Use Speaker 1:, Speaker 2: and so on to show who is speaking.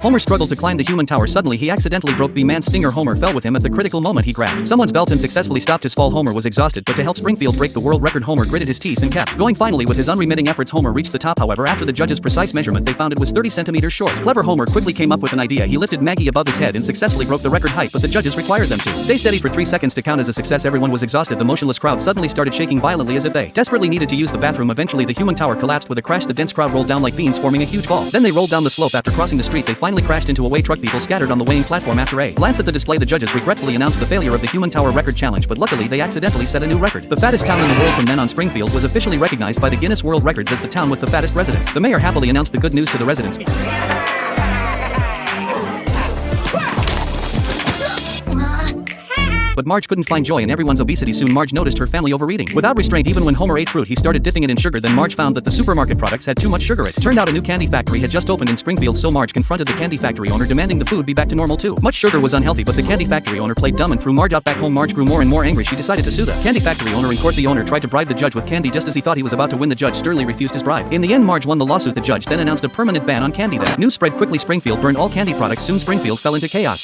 Speaker 1: Homer struggled to climb the human tower. Suddenly he accidentally broke the man's stinger. Homer fell with him. At the critical moment he grabbed someone's belt and successfully stopped his fall. Homer was exhausted, but to help Springfield break the world record, Homer gritted his teeth and kept going. Finally, with his unremitting efforts, Homer reached the top. However, after the judge's precise measurement, they found it was 30 centimeters short. Clever Homer quickly came up with an idea. He lifted Maggie above his head and successfully broke the record height, but the judges required them to stay steady for 3 seconds to count as a success. Everyone was exhausted. The motionless crowd suddenly started shaking violently as if they desperately needed to use the bathroom. Eventually, the human tower collapsed with a crash. The dense crowd rolled down like beans, forming a huge ball. Then they rolled down the slope. After crossing the street, they finally crashed into a weigh truck. People scattered on the weighing platform. After a glance at the display, the judges regretfully announced the failure of the human tower record challenge, but luckily they accidentally set a new record. The fattest town in the world from then on, Springfield was officially recognized by the Guinness World Records as the town with the fattest residents. The mayor happily announced the good news to the residents. But Marge couldn't find joy in everyone's obesity. Soon Marge noticed her family overeating. Without restraint, even when Homer ate fruit, he started dipping it in sugar. Then Marge found that the supermarket products had too much sugar. It turned out a new candy factory had just opened in Springfield, so Marge confronted the candy factory owner, demanding the food be back to normal too. Much sugar was unhealthy, but the candy factory owner played dumb and threw Marge out. Back home, Marge grew more and more angry. She decided to sue the candy factory owner in court. The owner tried to bribe the judge with candy. Just as he thought he was about to win, the judge sternly refused his bribe. In the end, Marge won the lawsuit. The judge then announced a permanent ban on candy. The news spread quickly. Springfield burned all candy products. Soon Springfield fell into chaos.